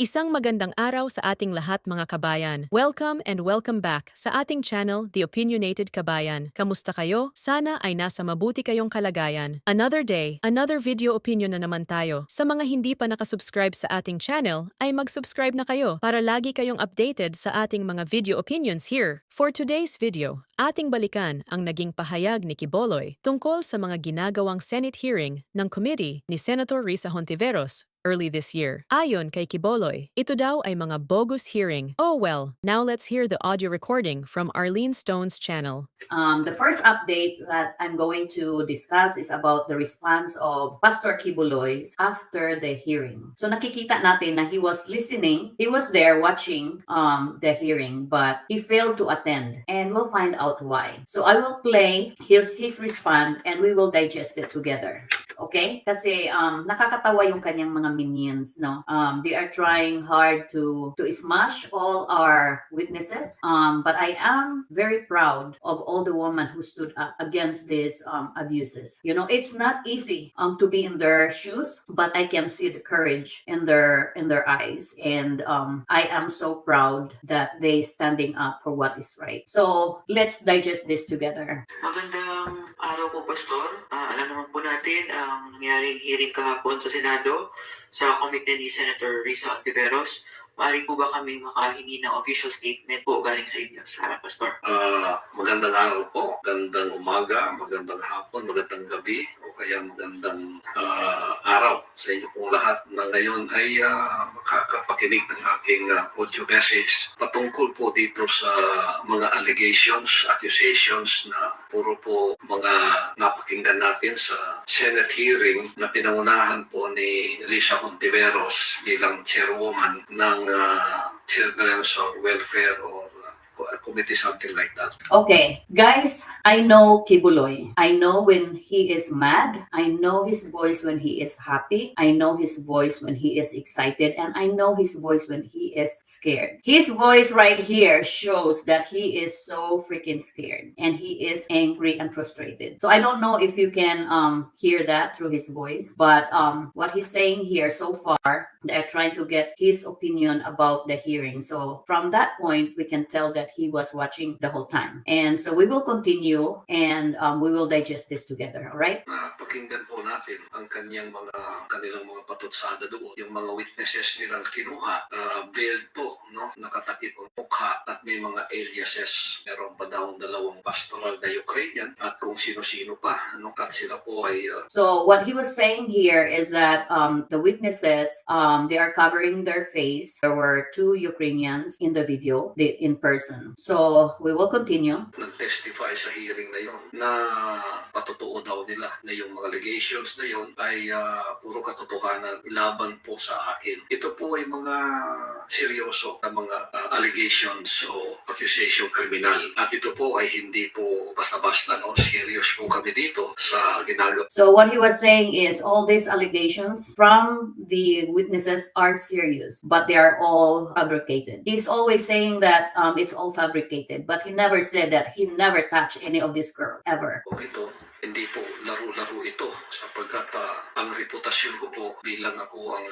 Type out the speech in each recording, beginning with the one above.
Isang magandang araw sa ating lahat mga kabayan. Welcome and welcome back sa ating channel, The Opinionated Kabayan. Kamusta kayo? Sana ay nasa mabuti kayong kalagayan. Another day, another video opinion na naman tayo. Sa mga hindi pa nakasubscribe sa ating channel, ay mag-subscribe na kayo para lagi kayong updated sa ating mga video opinions here. For today's video, ating balikan ang naging pahayag ni Quiboloy tungkol sa mga ginagawang Senate hearing ng committee ni Senator Risa Hontiveros early this year. Ayon kay Quiboloy, ito daw ay mga bogus hearing. Oh well, now let's hear the audio recording from Arlene Stone's channel. The first update that I'm going to discuss is about the response of Pastor Quiboloy after the hearing. So nakikita natin na he was listening, he was there watching the hearing, but he failed to attend, and we'll find out why. So I will play his response and we will digest it together. Okay? Kasi nakakatawa yung kanyang mga minions, no? They are trying hard to smash all our witnesses. But I am very proud of all the women who stood up against these abuses. You know, it's not easy to be in their shoes, but I can see the courage in their eyes, and I am so proud that they standing up for what is right. So let's digest this together. Magandang araw po, Pastor. Alam naman po natin ang nangyaring hearing kahapon sa Senado sa committee ni Senator Risa Hontiveros. Maaari po ba kami makahingi ng official statement po galing sa inyo, Sarah, Pastor? Magandang araw po, magandang umaga, magandang hapon, magandang gabi, o kaya magandang araw sa inyo pong lahat na ngayon ay makakapakinig ng aking audio message patungkol po dito sa mga allegations, accusations na puro po mga napakinggan natin sa Senate hearing na pinangunahan po ni Risa Hontiveros bilang chairwoman ng Children's or Welfare or committee, something like that. Okay, guys, I know Quiboloy. I know when he is mad. I know his voice when he is happy. I know his voice when he is excited. And I know his voice when he is scared. His voice right here shows that he is so freaking scared. And he is angry and frustrated. So I don't know if you can hear that through his voice. But what he's saying here so far, they're trying to get his opinion about the hearing. So from that point, we can tell that he was watching the whole time. And so we will continue and we will digest this together, all right? Pakinggan po natin ang kanilang mga patutsada doon. Yung mga witnesses nilang kinuha, veiled po, no? Nakatakip ang mukha at may mga aliases. Meron pa daw dalawang pastoral na Ukrainian at kung sino-sino pa. Ano? At sila po ay... So what he was saying here is that the witnesses, they are covering their face. There were two Ukrainians in the video, in person. So we will continue. Nag-testify sa hearing na yon na patotoo daw nila na yung mga allegations na yon ay puro katotohanan laban po sa akin. Ito po ay mga seryoso na mga allegations o accusation criminal. At ito po ay hindi po basta-basta, no? Serious po kami dito sa ginagawa. So what he was saying is all these allegations from the witnesses are serious, but they are all fabricated. He's always saying that it's all fabricated, but he never said that he never touched any of this girl ever. Ito, hindi po laro-laro ito sapagkat ang reputasyon ko po bilang ako ang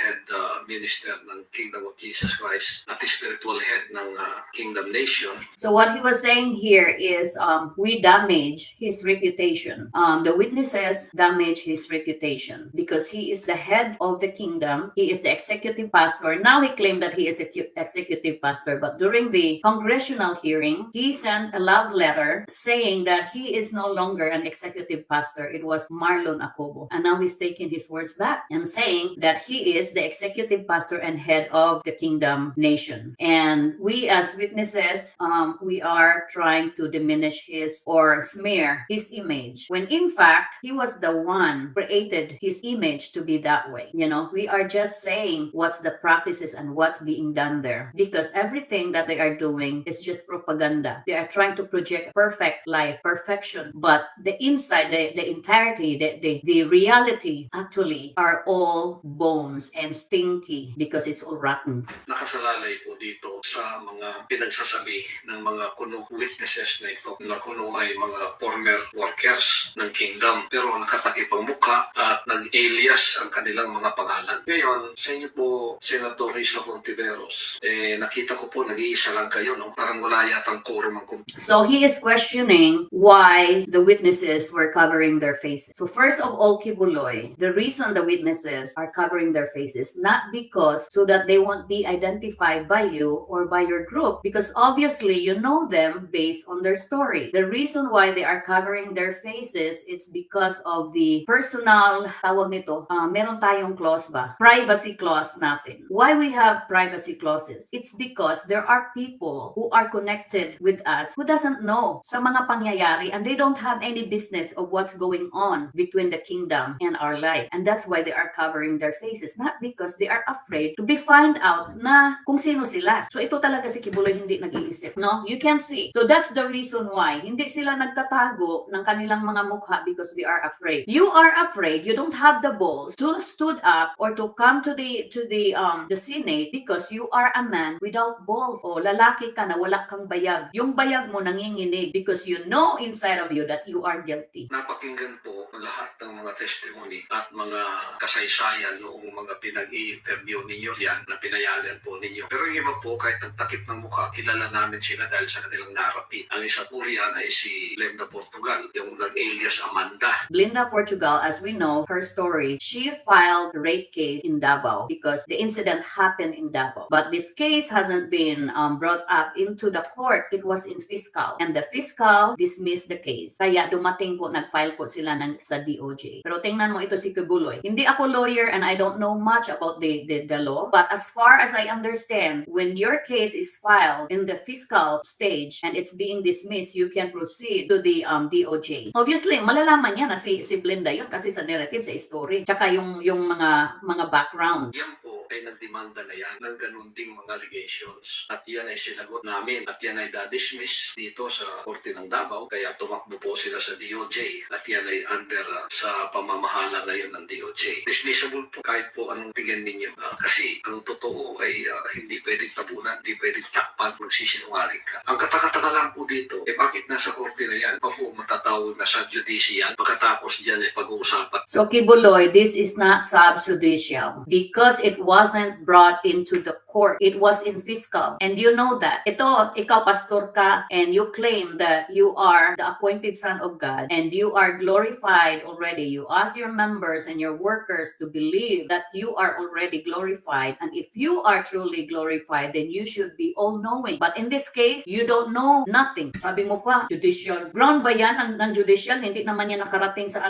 head minister ng Kingdom of Jesus Christ at spiritual head ng Kingdom Nation. So what he was saying here is we damage his reputation. The witnesses damage his reputation because he is the head of the kingdom. He is the executive pastor. Now he claimed that he is a executive pastor, but during the congressional hearing, he sent a love letter saying that he is no longer an executive pastor. It was Marlon Acobo. And now he's taking his words back and saying that he is the executive pastor and head of the Kingdom Nation. And we as witnesses, we are trying to diminish his or smear his image. When in fact, he was the one created his image to be that way. You know, we are just saying what's the practices and what's being done there. Because everything that they are doing is just propaganda. They are trying to project perfect life, perfection. But the inside, the entirety, the reality actually are all bones and stinky because it's all rotten. Nakasalalay po dito sa mga pinagsasabi ng mga kuno witnesses na ito na kuno ay mga former workers ng kingdom pero nakatakip ang mukha at nag-alias ang kanilang mga pangalan. Ngayon, sa inyo po, Senator Risa Hontiveros, nakita ko po nag-iisa lang kayo, no? Parang wala yatang quorum ang So he is questioning why the witnesses were covering their faces. So first of all, Kibuloy, the reason the witnesses are covering their faces, not because so that they won't be identified by you or by your group, because obviously you know them based on their story. The reason why they are covering their faces, it's because of the personal, tawag nito, meron tayong clause ba? Privacy clause natin. Why we have privacy clauses? It's because there are people who are connected with us who doesn't know sa mga pangyayari and they don't have any business of what's going on between the kingdom and our life. And that's why they are covering their faces, not because they are afraid to be found out na kung sino sila. So ito talaga si Kibuloy hindi nag-iisip, no? You can see. So that's the reason why hindi sila nagtatago ng kanilang mga mukha because they are afraid. You are afraid, you don't have the balls to stood up or to come to the Senate because you are a man without balls. O lalaki ka na wala kang bayag. Yung bayag mo nanginginig because you know inside of you that you are guilty. Napakinggan po lahat ng mga testimony at mga kasaysayan noong mga pinag-i-interview ninyo yan na pinayagan po ninyo. Pero yung iba po, kahit nagtakip ng mukha, kilala namin sila dahil sa kanilang narrative. Ang isa po riyan ay si Glenda Portugal, yung nag-alias Amanda. Glenda Portugal, as we know, her story, she filed a rape case in Davao because the incident happened in Davao. But this case hasn't been brought up into the court. It was in fiscal. And the fiscal dismissed the case. Kaya dumating po, nag-file po sila sa DOJ. Pero tingnan mo ito si Kibuloy. Hindi ako lawyer and I don't know much about the law. But as far as I understand, when your case is filed in the fiscal stage and it's being dismissed, you can proceed to the DOJ. Obviously, malalaman niya na si Glenda yun kasi sa narrative, sa story. Tsaka yung mga background. Yan po ay nagdemanda na yan ng ganun ding mga allegations. At yan ay sinagot namin at yan ay da-dismiss dito sa Korte ng Davao. Kaya tumakbo po sila sa DOJ at yan ay under sa pamamahala ngayon ng DOJ. Dismissible po kahit po anong tingin ninyo. Kasi ang totoo ay hindi pwedeng tabunan, hindi pwedeng takpan, magsisinungaling ka. Ang katakataka lang po dito, bakit nasa korte na yan? Pa po matatawag na subjudice yan, pagkatapos dyan ay pag-uusapan. So Kibuloy, this is not subjudicial because it wasn't brought into the court. It was in fiscal. And you know that. Ito, ikaw pastor ka and you claim that you are the appointed son of God and you are glorified already. You ask your members and your workers to believe that you are already glorified. And if you are truly glorified, then you should be all-knowing. But in this case, you don't know nothing. Sabi mo pa, judicial. Ground ba yan ng judicial? Hindi naman yan nakarating sa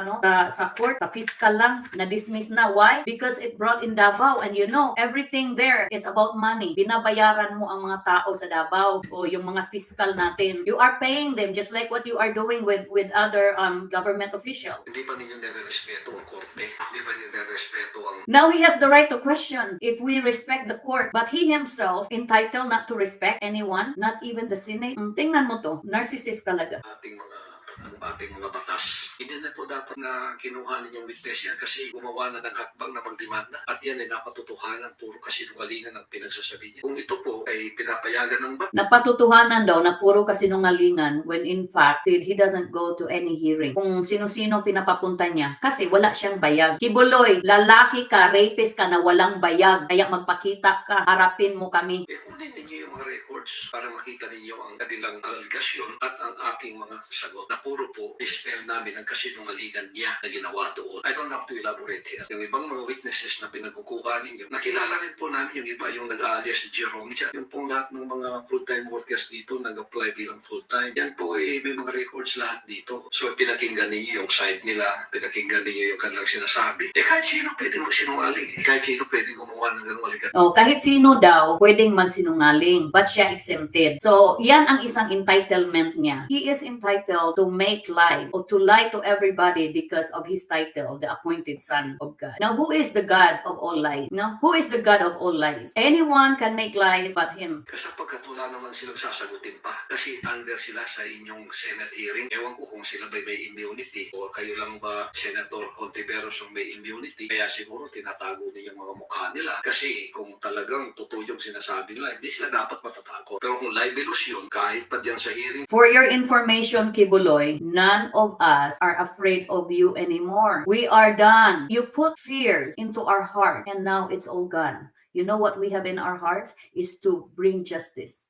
sa court, sa fiscal lang, na-dismiss na. Why? Because it brought in Davao and you know, everything there is about money. Binabayaran mo ang mga tao sa Davao o yung mga fiscal natin. You are paying them just like what you are doing with other government officials. Hindi ba ninyo nire-respeto ang korte? Hindi ba nire-respeto ang... Now he has the right to question if we respect the court, but he himself entitled not to respect anyone, not even the Senate. Tingnan mo to, narcissist talaga. Ating mga batas. Hindi na po dapat na kinuha ninyong witness yan kasi gumawa na ng hakbang na magdemanda at yan ay napatutuhanan, puro kasinungalingan ang pinagsasabi niya. Kung ito po ay pinapayagan ng batas. Napatutuhanan daw na puro kasinungalingan when in fact he doesn't go to any hearing. Kung sino-sino pinapapunta niya kasi wala siyang bayag. Kibuloy, lalaki ka, rapist ka na walang bayag. Kaya magpakita ka, harapin mo kami. Kunin ninyo yung mga records para makita ninyo ang kanilang allegation at ang aking mga sagot na puro po dispel namin ang kasinungalingan niya na ginawa doon. I don't have to elaborate here. Yung ibang mga witnesses na pinagkukuha ninyo, nakilala rin po namin yung iba, yung nag-alias si Jerome siya. Yung pong lahat ng mga full-time workers dito nag-apply bilang full-time. Yan po may mga records lahat dito. So pinakinggan ninyo yung side nila, pinakinggan ninyo yung kanilang sinasabi. Kahit sino pwedeng magsinungaling. Kahit sino pwedeng gumawa ng ganung aligan. Kahit sino daw pwedeng magsinungaling. But siya siya exempted. So, yan ang isang entitlement niya. He is entitled to make lies or to lie to everybody because of his title, the appointed son of God. Now, who is the God of all lies? No? Who is the God of all lies? Anyone can make lies but him. Kasi sapagkat wala naman silang sasagutin pa. Kasi under sila sa inyong Senate hearing. Ewan ko kung sila ba may immunity o kayo lang ba Senator Hontiveros yung may immunity. Kaya siguro tinatago din yung mga mukha nila. Kasi kung talagang totoo yung sinasabi nila, hindi sila dapat matatakot. Pero kung libelous yun, kahit pa dyan sa hearing, For your information, Kibuloy, none of us are afraid of you anymore. We are done. You put fears into our heart and now it's all gone. You know what we have in our hearts is to bring justice,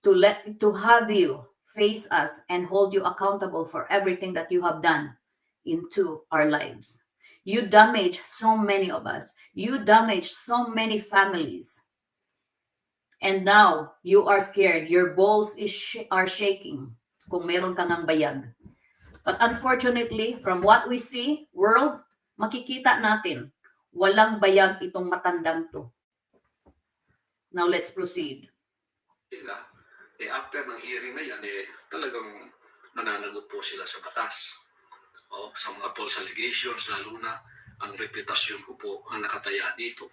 to have you face us and hold you accountable for everything that you have done into our lives. You damaged so many of us. You damaged so many families. And now, you are scared. Your balls are shaking kung meron kang ang bayag. But unfortunately, from what we see, world, makikita natin, walang bayag itong matandang to. Now, let's proceed. sila, after ng hearing na yan, talagang nananagot po sila sa batas. O, sa mga false allegations, lalo na ang reputasyon ko po ang nakataya dito.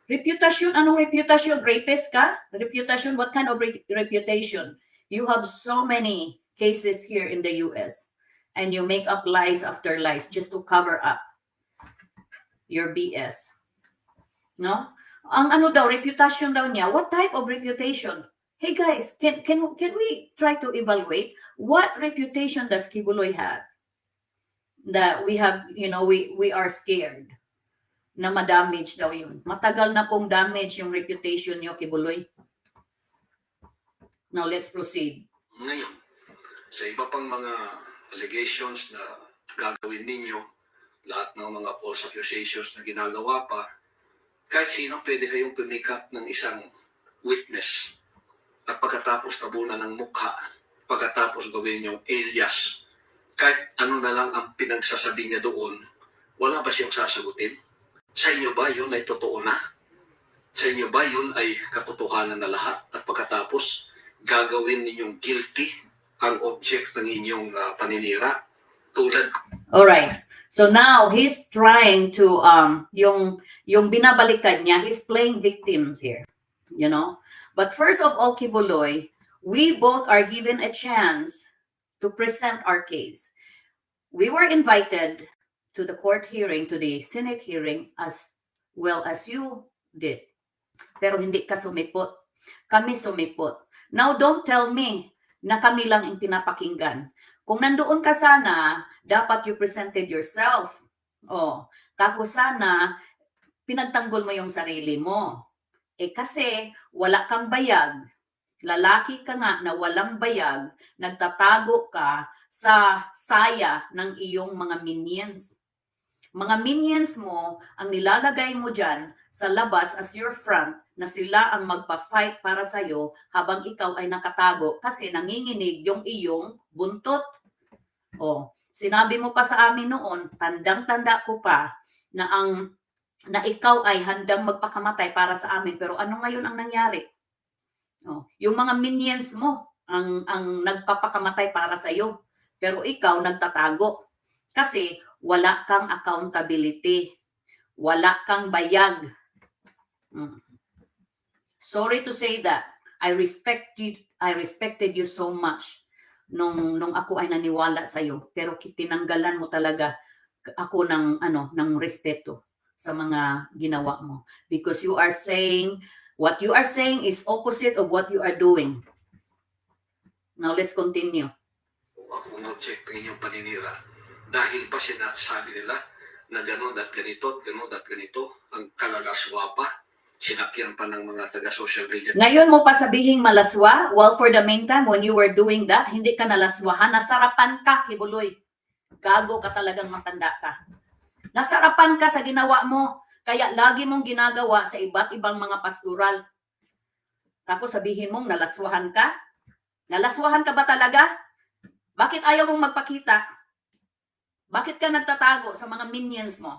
Reputation, anong reputation? Rapist ka? Reputation, what kind of reputation? You have so many cases here in the US and you make up lies after lies just to cover up your BS. No? Ang ano daw, reputation daw niya. What type of reputation? Hey guys, can we try to evaluate what reputation does Kibuloy have? That we have, we are scared na ma-damage daw yun. Matagal na pong damage yung reputation niyo, Kibuloy. Now, let's proceed. Ngayon, sa iba pang mga allegations na gagawin ninyo, lahat ng mga false accusations na ginagawa pa, kahit sino pwede kayong pumick up ng isang witness at pagkatapos tabunan ng mukha, pagkatapos gawin yung alias, kahit ano na lang ang pinagsasabi niya doon, wala ba siyang sasagutin? Sa inyo ba yun ay totoo na? Sa inyo ba yun ay katotohanan na lahat? At pagkatapos, gagawin ninyong guilty ang object ng inyong paninira? Tulad. Alright. So now, he's trying to, yung binabalikan niya, he's playing victims here. But first of all, Kibuloy, we both are given a chance to present our case. We were invited to the court hearing, to the Senate hearing, as well as you did. Pero hindi ka sumipot. Kami sumipot. Now, don't tell me na kami lang ang pinapakinggan. Kung nandoon ka sana, dapat you presented yourself. Tapos sana, pinagtanggol mo yung sarili mo. Kasi wala kang bayag. Lalaki ka nga na walang bayag, nagtatago ka sa saya ng iyong mga minions. Mga minions mo, ang nilalagay mo dyan sa labas as your front, na sila ang magpa-fight para sa'yo habang ikaw ay nakatago kasi nanginginig yung iyong buntot. Sinabi mo pa sa amin noon, tandang-tanda ko pa, na ikaw ay handang magpakamatay para sa amin. Pero ano ngayon ang nangyari? Yung mga minions mo ang nagpapakamatay para sa iyo, pero ikaw nagtatago kasi wala kang accountability, wala kang bayag. Sorry to say that. I respected you so much nung ako ay naniwala sa iyo, pero tinanggalan mo talaga ako ng respeto sa mga ginawa mo, because you are saying what you are saying is opposite of what you are doing. Now, let's continue. Ako mag-check ng inyong paninira. Dahil pa sinasabi nila na gano'n at ganito, ang kalalaswa pa, sinakyan pa ng mga taga-social media. Ngayon mo pa sabihing malaswa? Well, for the meantime, when you were doing that, hindi ka nalaswahan. Nasarapan ka, Kibuloy. Gago ka talagang matanda ka. Nasarapan ka sa ginawa mo. Kaya lagi mong ginagawa sa iba't ibang mga pastoral. Tapos sabihin mong nalaswahan ka? Nalaswahan ka ba talaga? Bakit ayaw mong magpakita? Bakit ka nagtatago sa mga minions mo?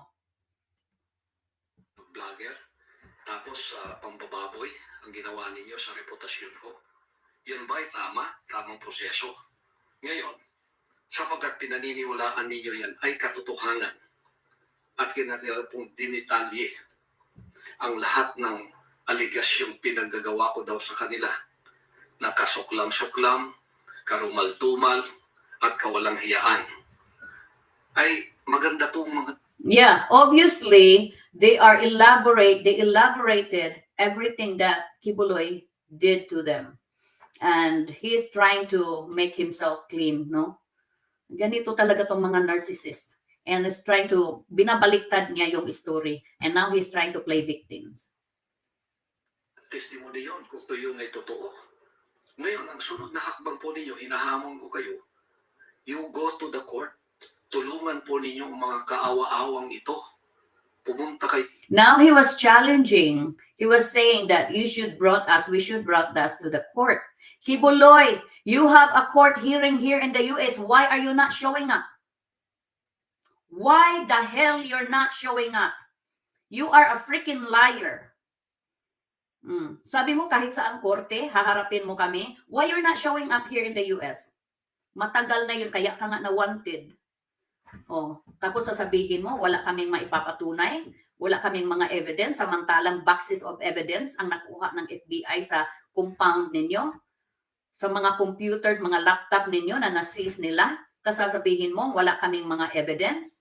Vlogger. Tapos pambababoy ang ginawa ninyo sa reputasyon ko. Yun ba'y tama? Tamang proseso. Ngayon, sapagkat pinaniniwalaan ninyo yan ay katotohanan at kinatira pong dinitalye ang lahat ng aligasyong pinagagawa ko daw sa kanila na kasuklam-suklam, karumal-tumal, at kawalang hiyaan. Ay maganda pong mga... Yeah, obviously, they elaborated everything that Kibuloy did to them. And he's trying to make himself clean, no? Ganito talaga tong mga narcissist. And he's trying to, binabaliktad niya yung story. And now he's trying to play victims. Testimony yun kung ito yung ay totoo. Ngayon, ang sunod na hakbang po ninyo, hinahamon ko kayo, you go to the court, tulungan po ninyo ang mga kaawa-awang ito. Pumunta kay... Now he was challenging. He was saying that we should brought us to the court. Kibuloy, you have a court hearing here in the US. Why are you not showing up? Why the hell you're not showing up? You are a freaking liar. Sabi mo kahit saan korte, haharapin mo kami. Why you're not showing up here in the US? Matagal na yun, kaya ka nga na wanted. Oh, tapos sasabihin mo, wala kaming maipapatunay, wala kaming mga evidence, samantalang boxes of evidence ang nakuha ng FBI sa compound ninyo, sa mga computers, mga laptop ninyo na na-seize nila, tapos sasabihin mo, wala kaming mga evidence.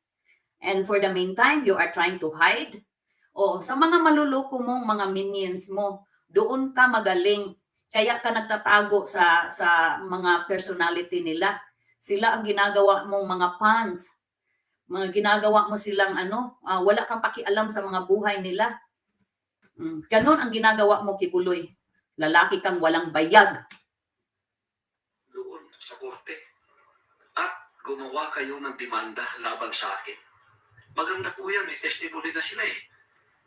And for the meantime, you are trying to hide. O, sa mga maluluko mong mga minions mo, doon ka magaling. Kaya ka nagtatago sa mga personality nila. Sila ang ginagawa mong mga fans. Mga ginagawa mo silang wala kang pakialam sa mga buhay nila. Ganon ang ginagawa mo, Kibuloy. Lalaki kang walang bayag. Doon sa korte. At gumawa kayo ng demanda laban sa akin. Maganda po yan, may testimony na sila eh.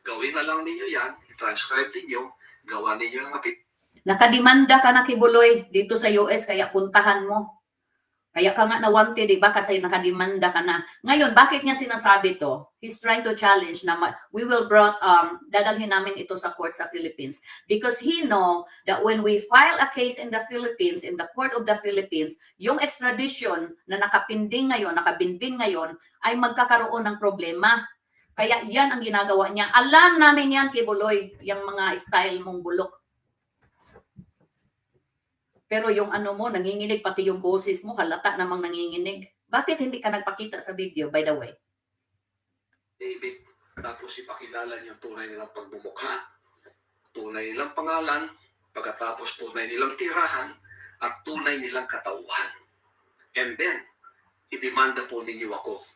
Gawin na lang ninyo yan, transcribe ninyo, gawa ninyo ng apit. Nakademanda ka na, Kibuloy, dito sa US, kaya puntahan mo. Kaya ka nga na-wanted, di ba? Kasi nakademanda ka na. Ngayon, bakit niya sinasabi to? He's trying to challenge na we will dadalhin namin ito sa court sa Philippines. Because he know that when we file a case in the Philippines, in the court of the Philippines, yung extradition na nakabinbin ngayon, ay magkakaroon ng problema. Kaya yan ang ginagawa niya. Alam namin yan, Kibuloy, yung mga style mong bulok. Pero yung mo, nanginginig, pati yung boses mo, halata namang nanginginig. Bakit hindi ka nagpakita sa video, by the way? David, tapos ipakilala niyo tunay nilang pagbumukha, tunay nilang pangalan, pagkatapos tunay nilang tirahan, at tunay nilang katauhan. And then, idemanda po ninyo ako.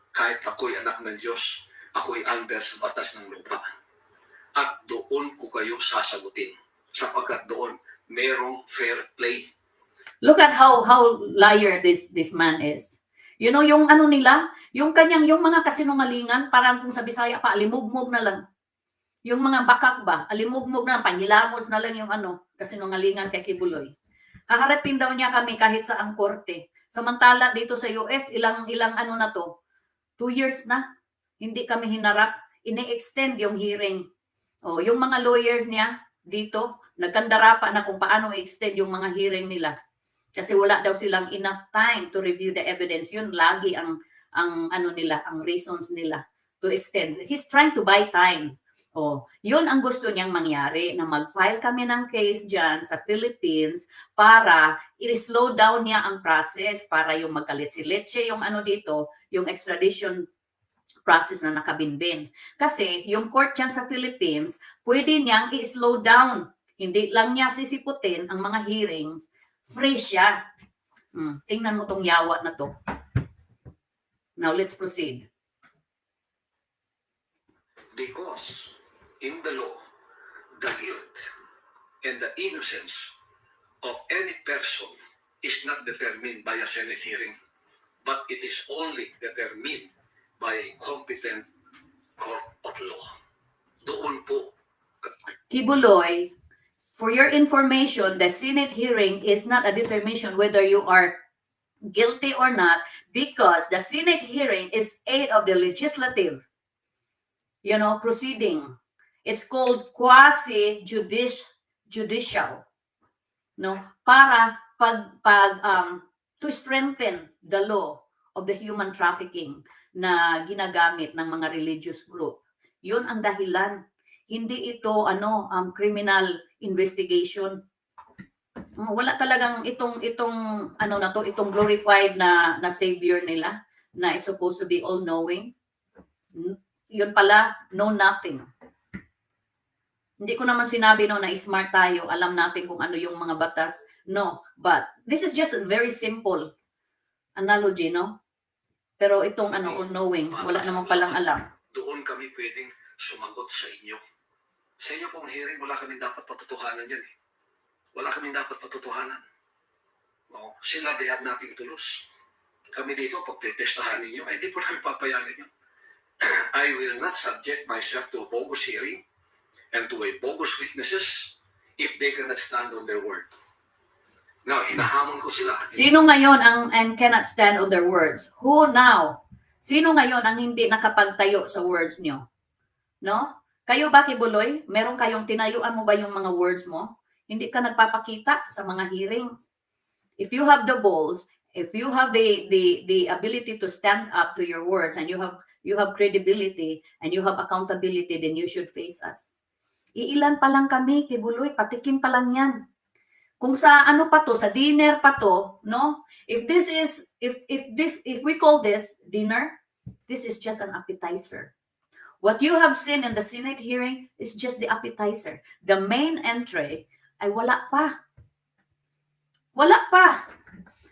Kahit ako'y anak ng Diyos, ako'y under sa batas ng lupa. At doon ko kayo sasagutin. Sapagkat doon, merong fair play. Look at how liar this man is. You know, yung nila, yung mga kasinungalingan, parang kung sa Bisaya pa, alimugmog na lang. Yung mga bakak ba, alimugmog na lang, panghilamos na lang yung kasinungalingan kay Kibuloy. Haharapin daw niya kami kahit sa ang korte. Samantala dito sa US, ilang na to, 2 years na, hindi kami hinarap, ini-extend yung hearing. O, yung mga lawyers niya, dito, nagkandara pa na kung paano i-extend yung mga hearing nila. Kasi wala daw silang enough time to review the evidence. Yun lagi ang nila, ang reasons nila to extend. He's trying to buy time. Oh, yun ang gusto niyang mangyari, na mag-file kami ng case dyan sa Philippines para i-slow down niya ang process, para yung magkalitsi-litsi yung dito, yung extradition process na nakabinbin. Kasi yung court dyan sa Philippines, pwede niyang i-slow down. Hindi lang niya sisiputin ang mga hearings. Free siya. Tingnan mo tong yawa na to. Now, let's proceed. Because in the law, the guilt and the innocence of any person is not determined by a Senate hearing, but it is only determined by a competent court of law. Doon po. Kibuloy, for your information, the Senate hearing is not a determination whether you are guilty or not, because the Senate hearing is aid of the legislative, proceeding. It's called quasi-judicial. no, para to strengthen the law of the human trafficking na ginagamit ng mga religious group. Yun ang dahilan. Hindi ito criminal investigation. Wala talagang itong itong glorified na savior nila na it's supposed to be all knowing. Yun pala, know nothing. Hindi ko naman sinabi na smart tayo, alam natin kung ano yung mga batas. No, but this is just a very simple analogy, no? Pero itong all knowing, wala namang palang alam. Doon kami pwedeng sumagot sa inyo. Sa inyo pong hearing, wala kaming dapat patutuhanan yan eh. Wala kaming dapat patutuhanan. No, sila, they have nothing to lose. Kami dito, pagpetestahan ninyo, ay di po namin papayagan yun. I will not subject myself to a bogus hearing and to a bogus witnesses if they cannot stand on their word. Now, hinahamon ko sila. Sino ngayon ang cannot stand on their words? Who now? Sino ngayon ang hindi nakapagtayo sa words nyo? No? Kayo ba, Kibuloy? Meron kayong tinayuan mo ba yung mga words mo? Hindi ka nagpapakita sa mga hearings. If you have the balls, if you have the ability to stand up to your words and you have credibility and you have accountability, then you should face us. Iilan pa lang kami, Kibuloy, patikim pa lang yan. Kung sa pa to, sa dinner pa to, no? If we call this dinner, this is just an appetizer. What you have seen in the Senate hearing is just the appetizer. The main entree ay wala pa. Wala pa.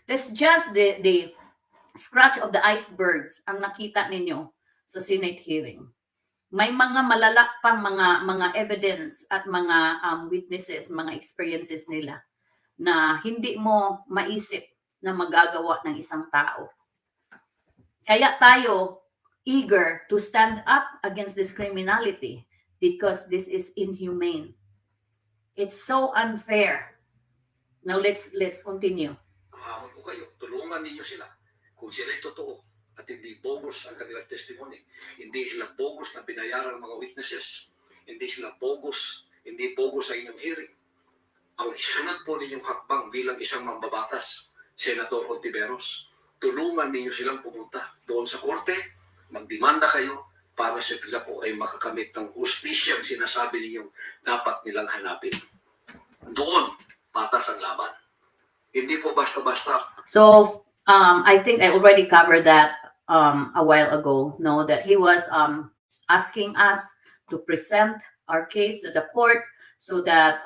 That's just the scratch of the icebergs ang nakita ninyo sa Senate hearing. May mga malalak pang mga evidence at mga witnesses, mga experiences nila na hindi mo maisip na magagawa ng isang tao. Kaya tayo eager to stand up against this criminality because this is inhumane. It's so unfair. Now let's continue. Hamon ko kayo, tulungan ninyo sila. Kung sila'y totoo at hindi bogus ang kanilang testimony, hindi sila bogus na binayaran ng mga witnesses, hindi sila bogus, hindi bogus sa inyong hearing. Ang sunod po ninyong hakbang bilang isang mambabatas, Senator Hontiveros, tulungan ninyo silang pumunta doon sa korte, magdemanda kayo para sila po ay makakamit ng hustisyang sinasabi ninyong dapat nilang hanapin. Doon, patas ang laban. Hindi po basta-basta. So, I think I already covered that a while ago, no, that he was asking us to present our case to the court so that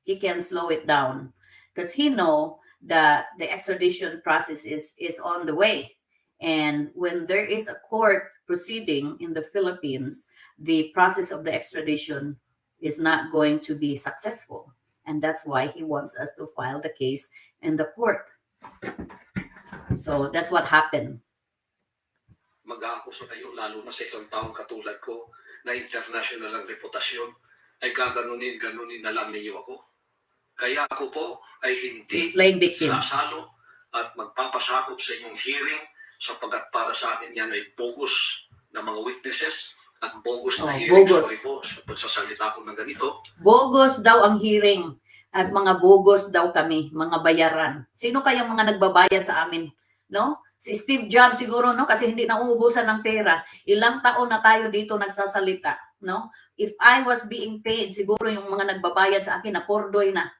he can slow it down because he know that the extradition process is on the way. And when there is a court proceeding in the Philippines, the process of the extradition is not going to be successful. And that's why he wants us to file the case in the court. So that's what happened. Mag-aakusa kayo, lalo na sa isang taong katulad ko na international ang reputasyon, ay gaganunin na lang ninyo ako. Kaya ako po ay hindi sasalo at magpapasakop sa inyong hearing sapagkat para sa akin yan ay bogus na mga witnesses at bogus na hearing. Sorry po sa pagsasalita ko ng ganito. Bogus daw ang hearing at mga bogus daw kami, mga bayaran. Sino kayang mga nagbabayad sa amin? No? Si Steve Jobs siguro, no? Kasi hindi na uubusan ng pera. Ilang taon na tayo dito nagsasalita, no? If I was being paid, siguro yung mga nagbabayad sa akin na pordoy na.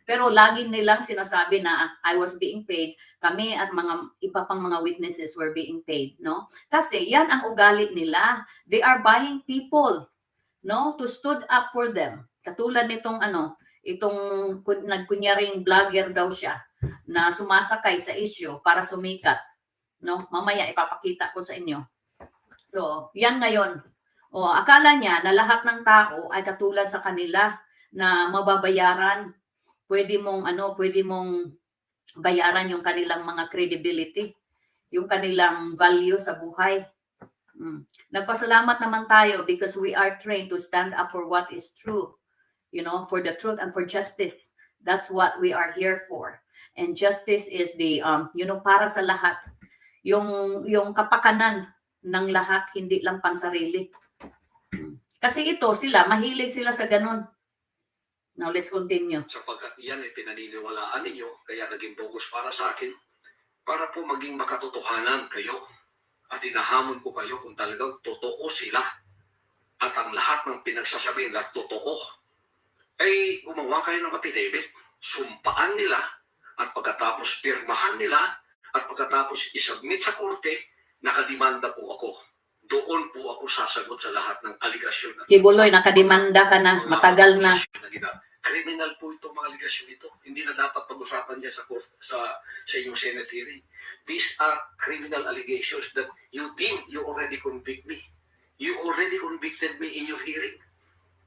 Pero lagi nilang sinasabi na I was being paid, kami at mga iba pang mga witnesses were being paid, no? Kasi yan ang ugali nila. They are buying people, no, to stood up for them. Katulad nitong itong nagkunyaring vlogger daw siya na sumasakay sa issue para sumikat, no? Mamaya ipapakita ko sa inyo. So, yan ngayon. O akala niya na lahat ng tao ay katulad sa kanila na mababayaran. Pwede mong bayaran yung kanilang mga credibility, yung kanilang value sa buhay. Nagpasalamat naman tayo because we are trained to stand up for what is true, you know, for the truth and for justice. That's what we are here for. And justice is the para sa lahat. Yung kapakanan ng lahat, hindi lang pansarili. Kasi mahilig sila sa ganun. Now let's continue. Sapagkat yan ay pinaniniwalaan ninyo, kaya naging bogus para sa akin, para po maging makatotohanan kayo. At inahamon ko kayo kung talagang totoo sila. At ang lahat ng pinagsasabihin na totoo, ay gumawa kayo ng affidavit, sumpaan nila, at pagkatapos pirmahan nila, at pagkatapos isubmit sa korte, nakadimanda po ako. Doon po ako sasagot sa lahat ng aligasyon. Kibuloy, nakademanda ka na, matagal na. Criminal po itong mga aligasyon ito. Hindi na dapat pag-usapan dyan sa inyong Senate hearing. These are criminal allegations that you think you already convict me. You already convicted me in your hearing.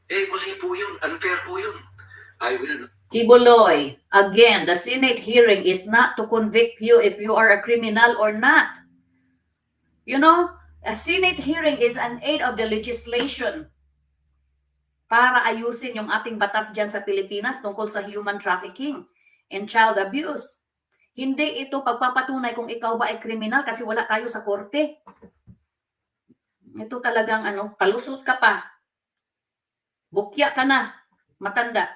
Mali po yun. Unfair po yun. I will... Kibuloy, again, the Senate hearing is not to convict you if you are a criminal or not. You know, a Senate hearing is an aid of the legislation para ayusin yung ating batas dyan sa Pilipinas tungkol sa human trafficking and child abuse. Hindi ito pagpapatunay kung ikaw ba ay kriminal kasi wala tayo sa korte. Ito talagang palusot ka pa. Bukya ka na, matanda.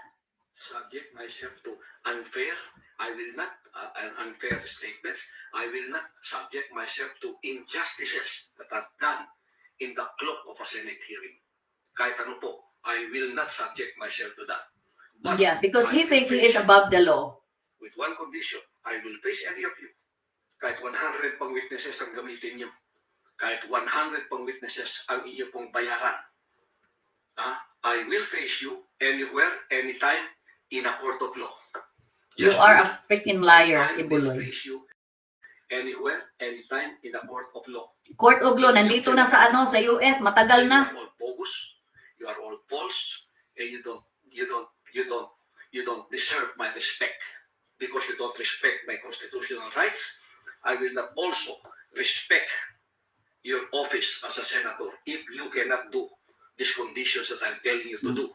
Subject myself to unfair. I will not, unfair statements. I will not subject myself to injustices that are done in the cloak of a Senate hearing. Kahit ano po, I will not subject myself to that. But yeah, because he thinks he is above the law. With one condition, I will face any of you. Kahit 100 pang witnesses ang gamitin nyo. Kahit 100 pang witnesses ang inyo pong bayaran. I will face you anywhere, anytime, in a court of law. You are a freaking liar, I will Kibuloy. face you anywhere, anytime, in a court of law. Court of law, nandito na sa sa US, matagal na. You are all bogus. You are all false, and you don't deserve my respect because you don't respect my constitutional rights. I will not also respect your office as a senator if you cannot do these conditions that I'm telling you to do.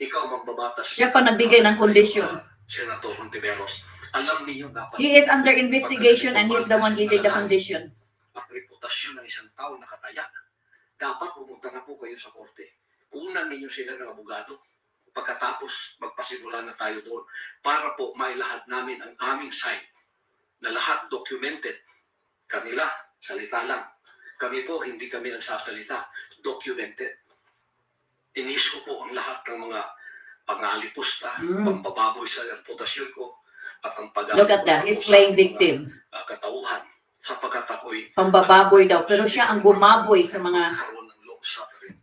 Ikaw magbabatas. Siya pa nagbigay ng kondisyon. Senator Hontiveros, alam niyo dapat. He is under investigation and he's the one giving the condition. Ang reputasyon ng isang tao nakataya. Dapat pumunta na po kayo sa korte. Kunan ninyo sila ng abogado. Pagkatapos, magpasimula na tayo doon para po mailahad namin ang aming side na lahat documented. Kanila, salita lang. Kami po, hindi kami nagsasalita. Documented. Inis ko po ang lahat ng mga pangalipusta, pambababoy sa reputasyon ko, at ang pag- Look at that, he's playing victims. Katauhan. Sapagkat ako'y Pambababoy daw, pero siya ang bumaboy sa mga... karoon ng long suffering.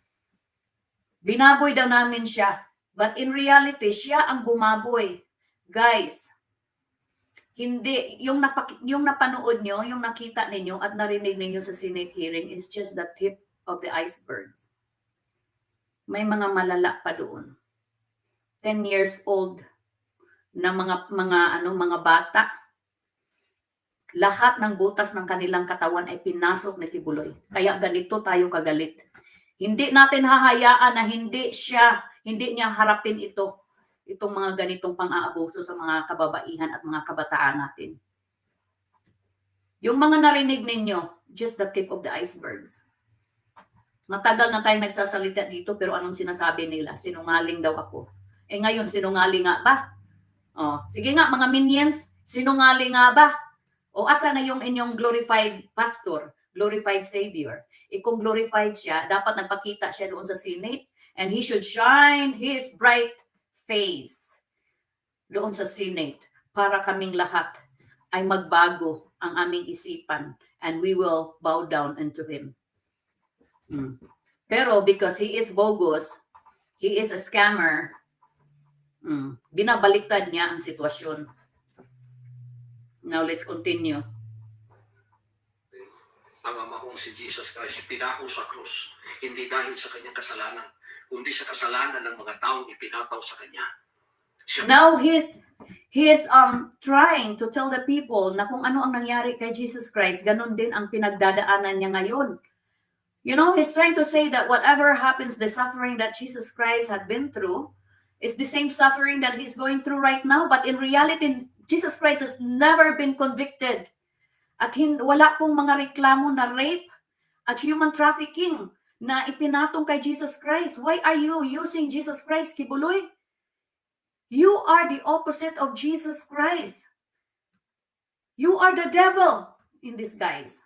Binaboy daw namin siya. But in reality, siya ang bumaboy. Guys, hindi, yung napanood nyo, yung nakita ninyo at narinig ninyo sa Senate hearing is just the tip of the iceberg. May mga malala pa doon. 10 years old na mga bata. Lahat ng butas ng kanilang katawan ay pinasok ni Kibuloy. Kaya ganito tayo kagalit. Hindi natin hahayaan na hindi niya harapin itong mga ganitong pang-aabuso sa mga kababaihan at mga kabataan natin. Yung mga narinig ninyo, just the tip of the icebergs. Matagal na tayong nagsasalita dito pero anong sinasabi nila? Sinungaling daw ako. Ngayon, sinungaling nga ba? Sige nga mga minions, sinungaling nga ba? O asa na yung inyong glorified pastor, glorified savior? Kung glorified siya, dapat nagpakita siya doon sa Senate and he should shine his bright face doon sa Senate para kaming lahat ay magbago ang aming isipan and we will bow down unto him. Pero because he is bogus, he is a scammer, binabaliktad niya ang sitwasyon. Now let's continue. Ang ama kong si Jesus Christ, pinako sa krus, hindi dahil sa kanyang kasalanan, kundi sa kasalanan ng mga taong ipinataw sa kanya. Now he is trying to tell the people na kung ano ang nangyari kay Jesus Christ, ganun din ang pinagdadaanan niya ngayon. You know, he's trying to say that whatever happens, the suffering that Jesus Christ had been through is the same suffering that he's going through right now. But in reality, Jesus Christ has never been convicted. At wala pong mga reklamo na rape at human trafficking na ipinatong kay Jesus Christ. Why are you using Jesus Christ, Kibuloy? You are the opposite of Jesus Christ. You are the devil in disguise.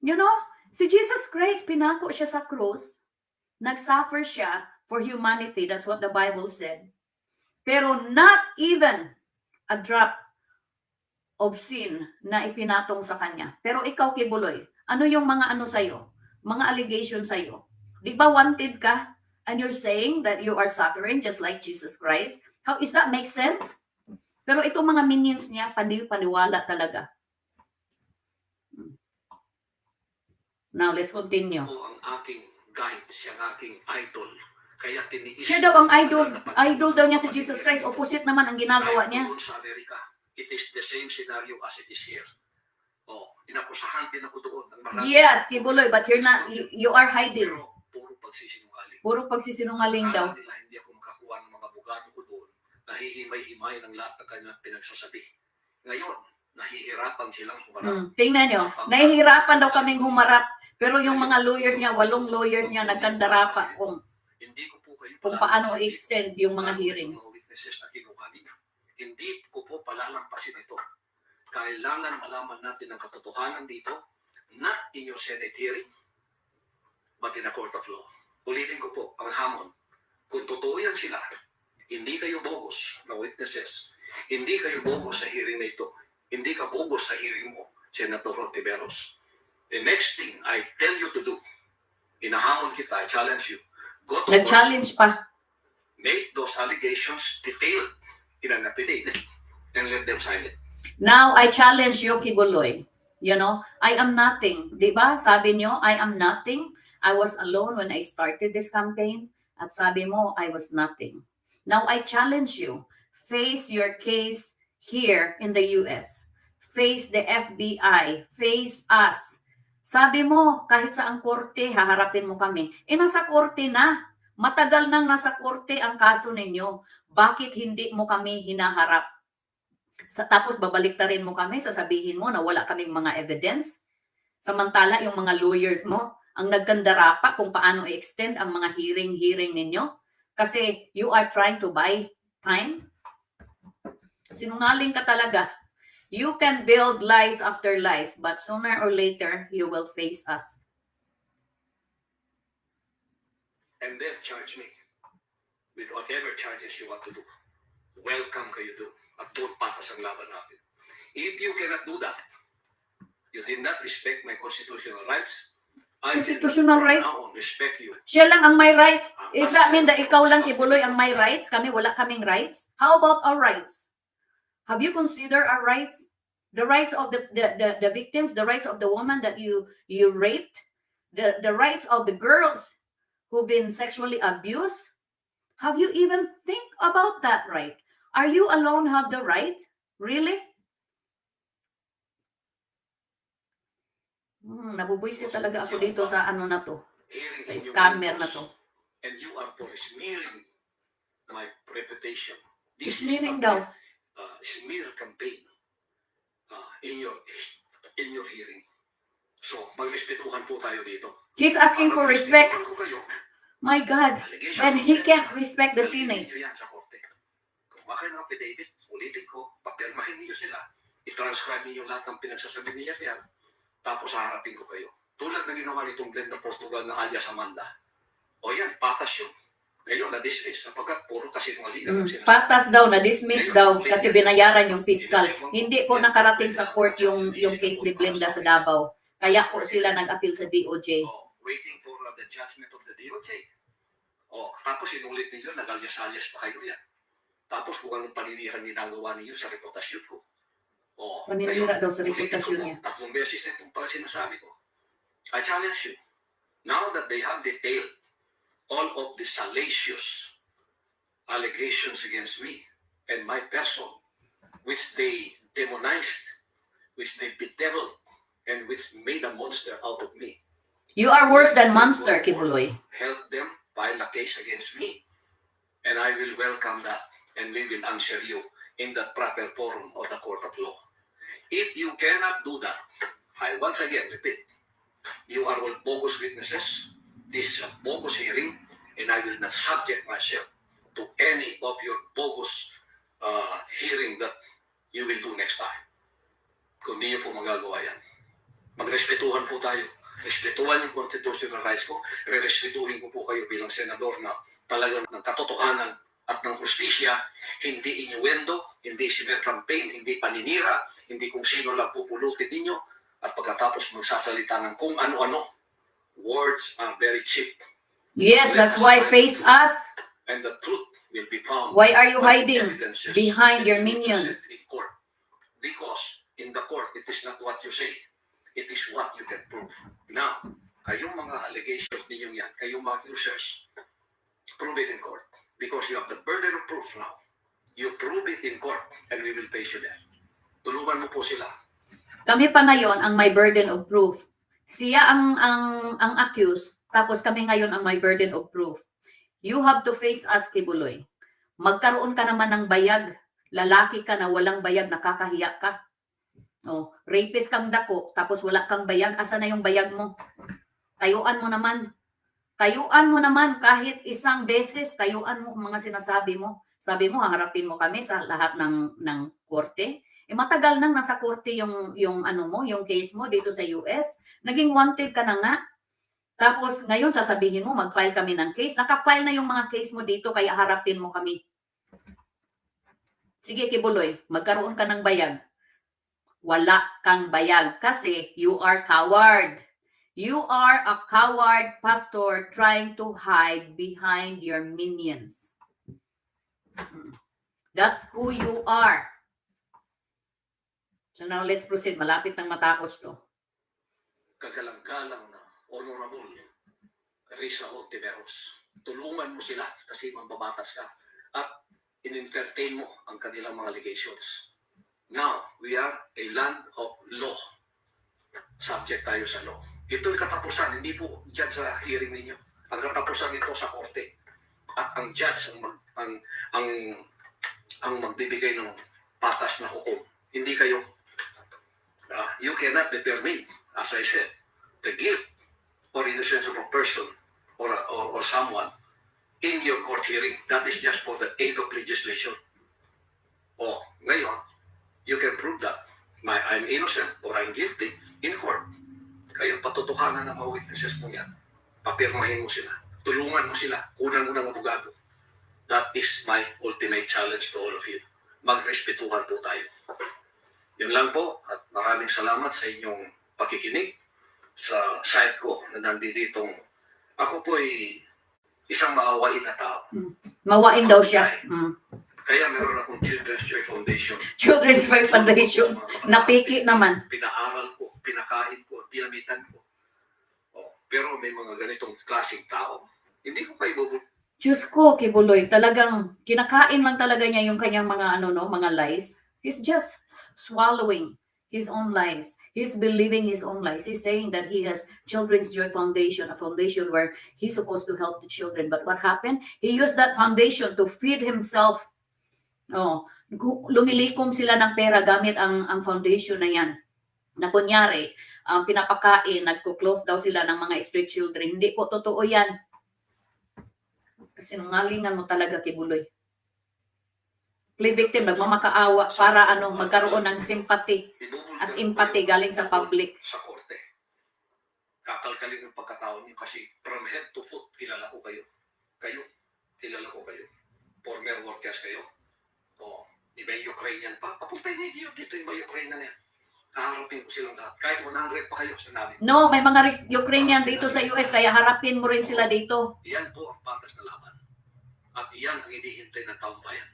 You know, si Jesus Christ, pinako siya sa krus, nagsuffer siya for humanity, that's what the Bible said. Pero not even a drop of sin na ipinatong sa kanya. Pero ikaw, Kibuloy, ano yung mga ano sa'yo? Mga allegation sa'yo? Di ba wanted ka? And you're saying that you are suffering just like Jesus Christ? How is that make sense? Pero itong mga minions niya, paniwala talaga. Now, let's continue. Po ang aking guide, siya ang aking idol. Kaya tiniis. Siya daw ang idol. Idol daw niya si Jesus Christ. Opposite naman ang ginagawa niya. Kahit sa Amerika, it is the same scenario as it is here. Inakusahan din ako doon. Ng marami. Yes, Kibuloy, but you're not, you are hiding. Pero puro pagsisinungaling. Puro pagsisinungaling daw. Akala nila hindi ako makakuha ng mga abogado ko doon. Nahihimay-himay ng lahat ng kanyang pinagsasabi. Ngayon, nahihirapan silang humarap. Tingnan nyo, nahihirapan daw kaming humarap. Pero yung mga lawyers niya, 8 lawyers niya, nagkandarapa Hindi ko po kayo kung paano i-extend yung mga hearings. Mga witnesses na kinuha ninyo. Hindi ko po palalampasin ito. Kailangan malaman natin ang katotohanan dito, not in your Senate hearing, but in a court of law. Ulitin ko po, ang hamon, kung totoo yan sila, hindi kayo bogus na witnesses, hindi kayo bogus sa hearing na ito, hindi ka bogus sa hearing mo, Senator Ontiveros. The next thing I tell you to do, inahamon kita, I challenge you, go to court, Nag-challenge pa. make those allegations detailed in an affidavit, and let them sign it. Now, I challenge you, Kibuloy. You know, I am nothing. Di ba? Sabi nyo, I am nothing. I was alone when I started this campaign. At sabi mo, I was nothing. Now, I challenge you. Face your case here in the US. Face the FBI. Face us. Sabi mo, kahit sa ang korte, haharapin mo kami. Nasa korte na. Matagal nang nasa korte ang kaso ninyo. Bakit hindi mo kami hinaharap? Tapos babaliktarin mo kami, sasabihin mo na wala kaming mga evidence. Samantala, yung mga lawyers mo, ang nagkandarapa kung paano i-extend ang mga hearing ninyo. Kasi you are trying to buy time. Sinungaling ka talaga. You can build lies after lies, but sooner or later, you will face us. And then charge me with whatever charges you want to do. Welcome kayo doon. At doon patas ang laban natin. If you cannot do that, you did not respect my constitutional rights. I Constitutional rights? Now respect you. Siya lang ang may rights. Is that mean that ikaw lang, Kibuloy, ang may rights? Kami wala kaming rights? How about our rights? Have you considered our rights? The rights of the victims, the rights of the woman that you raped, the rights of the girls who've been sexually abused? Have you even think about that right? Are you alone have the right? Really? Nabubuisit talaga ako dito sa ano na to. Sa scammer na to. And you are for smearing my reputation. Smearing daw. Smear campaign in your hearing. So, magrespetuhan po tayo dito. He's asking for respect. Respetuhan ko kayo. My God. And he can't respect the Senate. Dalhin niyo yan sa korte. Kung kayo ng affidavit, ulitin ko, papirmahin niyo sila. I-transcribe niyo lahat ng pinagsasabi niya yan. Tapos haharapin ko kayo. Tulad na ginawa nitong Glenda Portugal na alias Amanda. O yan, patas yun. Ngayon, na-dismiss sapagkat puro kasinungalingan ang sinasabi. Patas daw, na-dismiss daw kasi binayaran yung fiscal. Hindi po nakarating sa court yung case ni Glenda sa Davao. Kaya po sila nag-appeal sa DOJ. Waiting for the judgment of the DOJ. Tapos inulit ninyo, nag-alias-alias pa kayo yan. Tapos kung anong paninirang ginagawa ninyo sa reputasyon ko. Paninira daw sa reputasyon niya. Tatlong beses na itong pang sinasabi ko. I challenge you. Now that they have detailed all of the salacious allegations against me and my person, which they demonized, which they bedeviled, and which made a monster out of me. You are worse than monster, Kibuloy. Help them file a case against me. And I will welcome that. And we will answer you in the proper forum of the court of law. If you cannot do that, I once again repeat, you are all bogus witnesses. This is a bogus hearing, and I will not subject myself to any of your bogus hearing that you will do next time. Kung hindi niyo po magagawa yan. Magrespetuhan po tayo. Respetuhan yung constitutional rights ko. Re-respetuhin ko po kayo bilang senador na talagang ng katotohanan at ng justisya, hindi innuendo, hindi smear campaign, hindi paninira, hindi kung sino lang pupulutin ninyo, at pagkatapos magsasalita ng kung ano-ano. Words are very cheap. Yes, that's why face us. And the truth will be found. Why are you by hiding evidences behind your that you minions? present in court. Because in the court, it is not what you say. It is what you can prove. Now, kayong mga allegations ninyong yan, kayong mga accusers, prove it in court. Because you have the burden of proof now. You prove it in court and we will face you there. Tulungan mo po sila. Kami pa ngayon ang may burden of proof. Siya ang accused, tapos kami ngayon ang may burden of proof. You have to face us, Kibuloy. Magkaroon ka naman ng bayag. Lalaki ka na walang bayag, nakakahiya ka. Oh, rapist kang dako, tapos wala kang bayag. Asa na yung bayag mo? Tayuan mo naman. Tayuan mo naman kahit isang beses. Tayuan mo kung mga sinasabi mo. Sabi mo, haharapin mo kami sa lahat ng korte. Matagal nang nasa korte yung yung case mo dito sa US. Naging wanted ka na nga. Tapos ngayon sasabihin mo, mag-file kami ng case. Naka-file na yung mga case mo dito, kaya harapin mo kami. Sige, Kibuloy, magkaroon ka ng bayag. Wala kang bayag kasi you are coward. You are a coward pastor trying to hide behind your minions. That's who you are. So now let's proceed. Malapit nang matapos to. Kagalang-galang na Honorable Risa Hontiveros. Tulungan mo sila kasi mambabatas ka at in-entertain mo ang kanilang mga allegations. Now, we are a land of law. Subject tayo sa law. Ito'y katapusan, hindi po dyan sa hearing ninyo. Ang katapusan nito sa korte. At ang judge ang magbibigay ng patas na hukom. Hindi kayo. You cannot determine, as I said, the guilt or innocence of a person or someone in your court hearing. That is just for the aid of legislation. Oh, ngayon, you can prove that I'm innocent or I'm guilty in court. Kaya patutuhanan ng mga witnesses mo yan. Papirmahin mo sila. Tulungan mo sila. Kunan mo ng abogado. That is my ultimate challenge to all of you. Magrespetuhan po tayo. Yun lang po at maraming salamat sa inyong pakikinig sa side ko na nanditong ako po ay isang maawain na tao. Mawain daw siya. Kaya meron akong Children's Joy Foundation. Children's Joy Foundation. Napiki naman. Pinaaral ko, pinakain ko, pinamitan ko. Pero may mga ganitong klaseng tao. Hindi ko kayo bubul. Diyos ko, Kibuloy, talagang kinakain lang talaga niya yung kanyang mga mga lies. He's just swallowing his own lies. He's believing his own lies. He's saying that he has Children's Joy Foundation, a foundation where he's supposed to help the children. But what happened? He used that foundation to feed himself. Lumilikom sila ng pera gamit ang foundation na yan. Na kunyari, pinapakain, nagko-clothe daw sila ng mga street children. Hindi po totoo yan. Kasi nangalingan mo talaga, Kibuloy. Play victim, nagmamakaawa para magkaroon ng sympathy at empathy galing sa public. Sa korte. Kakalkalin yung pagkatao niyo kasi from head to foot, kilala ko kayo. Kayo, kilala ko kayo. Former workers kayo. Di ba yung Ukrainian pa? Papuntay niyo dito yung mga Ukrainian yan. Kaharapin ko silang lahat. Kahit 100 pa kayo sa namin. No, may mga Ukrainian dito sa US, kaya harapin mo rin sila dito. Iyan po ang patas na laban. At iyan ang hinihintay ng taong bayan.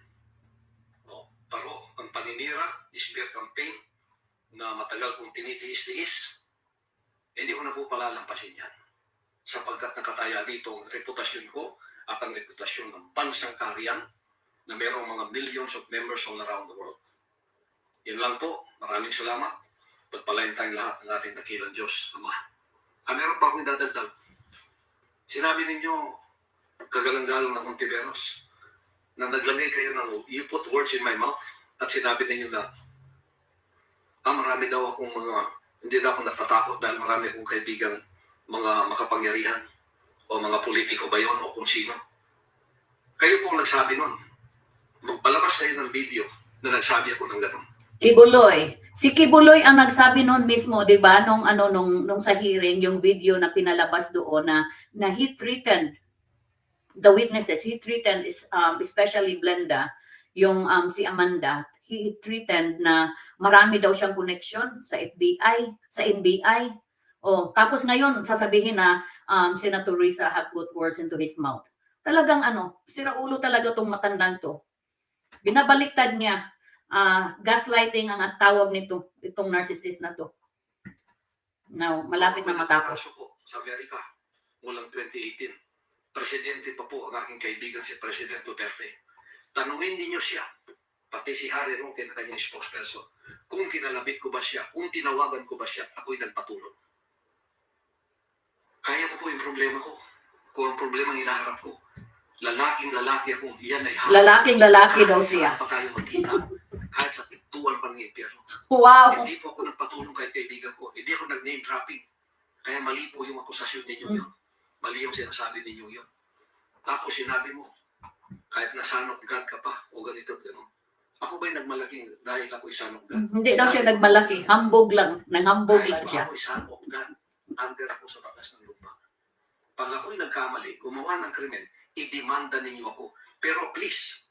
Pero ang paninira, smear campaign, na matagal kong tinitiis-tiis, hindi ko na po palalampasin yan. Sapagkat nakataya dito ang reputasyon ko at ang reputasyon ng bansang kaharian na mayroong mga millions of members all around the world. Yan lang po. Maraming salamat. Pagpalain tayong lahat ng ating dakilang Diyos, Ama. Meron pa akong dadagdag. Sinabi ninyo, kagalang-galang na Hontiveros, na naglagay kayo ng, you put words in my mouth, at sinabi ninyo na, marami daw akong hindi daw ako natatakot dahil marami akong kaibigang mga makapangyarihan, o mga politiko ba yun, o kung sino. Kayo po nagsabi nun. Magpalabas kayo ng video na nagsabi ako ng gano'n. Kibuloy. Si Kibuloy ang nagsabi noon mismo, 'di ba? Nung sa hearing, yung video na pinalabas doon na he threatened the witnesses. He threatened especially Blenda, yung si Amanda. He threatened na marami daw siyang connection sa FBI, sa NBI. Oh, tapos ngayon sasabihin na Senator Risa have put words into his mouth. Talagang siraulo talaga tong matandang to. Binabaliktad niya. Gaslighting ang tawag nito, itong narcissist na to. Now, malapit na matapos. Kaso po sa Amerika, mulang 2018, presidente pa po ang aking kaibigan si President Duterte. Tanungin ninyo siya, pati si Harry Roque na kanyang spokesperson, kung kinalabit ko ba siya, kung tinawagan ko ba siya, ako'y nagpatulong. Kaya ko po yung problema ko. Kung ang problema ang hinaharap ko, lalaking-lalaki ako, yan ay Lalaking-lalaki daw siya. Pa tayo magkita, kahit sa pintuan pa ng impyerno. Wow! Hindi po ako nagpatulong kay kaibigan ko. Hindi ako nag-name dropping. Kaya mali po yung akusasyon ninyo yun. Mali yung sinasabi ninyo yun. Tapos sinabi mo, kahit na son of God ka pa, o ganito, gano'n. Ako ba'y nagmalaking dahil ako'y son of God? Hindi daw siya nagmalaki. Hambog lang. Nanghambog lang Kahit siya. ako'y son of God, under ako sa batas ng lupa. Pag ako'y nagkamali, gumawa ng krimen, i-demanda ninyo ako. Pero please,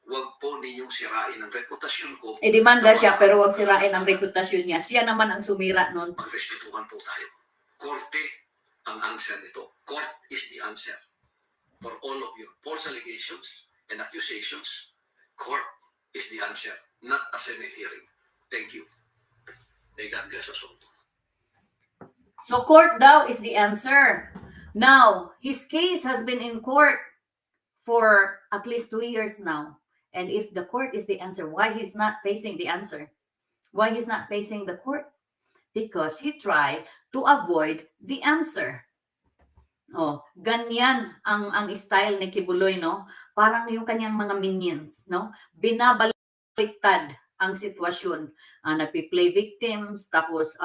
huwag po ninyong sirain ang reputasyon ko. Demanda siya pero wag sirain ang reputasyon niya. Siya naman ang sumira noon. Magrespetuhan po tayo. Korte ang answer nito. Court is the answer for all of your false allegations and accusations. Court is the answer, not a Senate hearing. Thank you. May God bless us all. So court daw is the answer. Now, his case has been in court for at least 2 years now. And if the court is the answer, why he's not facing the answer? Why he's not facing the court? Because he tried to avoid the answer. Oh, ganyan ang style ni Kibuloy, no? Parang yung kanyang mga minions, no? Binabaliktad ang sitwasyon. Nagpi-play victims, tapos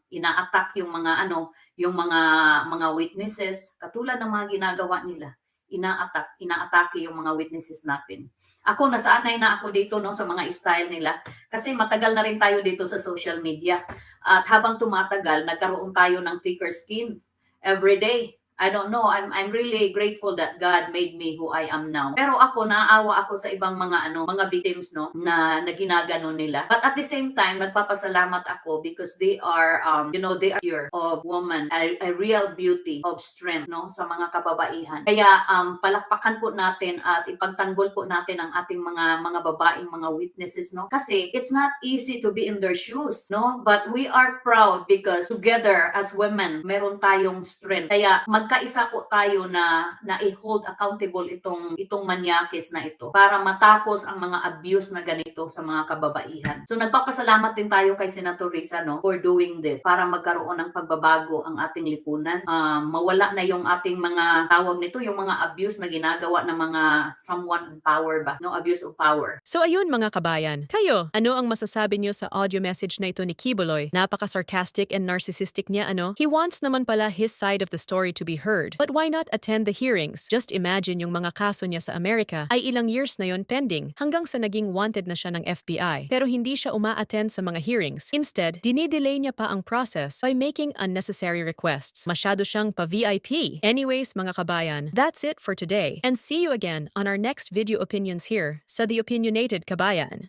ina-attack yung mga yung mga witnesses, katulad ng mga ginagawa nila. Ina-atake yung mga witnesses natin. Ako, nasanay na ako dito, no, sa mga style nila. Kasi matagal na rin tayo dito sa social media. At habang tumatagal, nagkaroon tayo ng thicker skin every day. I don't know, I'm really grateful that God made me who I am now. Pero ako, naaawa ako sa ibang mga mga victims, no, na ginaganon nila. But at the same time, nagpapasalamat ako because they are they are pure of woman, a real beauty of strength, no, sa mga kababaihan. Kaya palakpakan po natin at ipagtanggol po natin ang ating mga babaeng mga witnesses, no. Kasi it's not easy to be in their shoes, no, but we are proud because together as women, meron tayong strength. Kaya magkaisa po tayo na i-hold accountable itong manyakis na ito para matapos ang mga abuse na ganito sa mga kababaihan. So nagpapasalamat din tayo kay Senator Risa, no, for doing this para magkaroon ng pagbabago ang ating lipunan. Mawala na yung ating mga tawag nito, yung mga abuse na ginagawa ng mga someone in power ba, no, abuse of power. So ayun mga kabayan, kayo, ano ang masasabi niyo sa audio message na ito ni Kibuloy? Napaka-sarcastic and narcissistic niya, ano? He wants naman pala his side of the story to be heard. But why not attend the hearings? Just imagine yung mga kaso niya sa Amerika ay ilang years na yon pending hanggang sa naging wanted na siya ng FBI. Pero hindi siya uma-attend sa mga hearings. Instead, dinidelay niya pa ang process by making unnecessary requests. Masyado siyang pa-VIP. Anyways mga kabayan, that's it for today. And see you again on our next video opinions here sa The Opinionated Kabayan.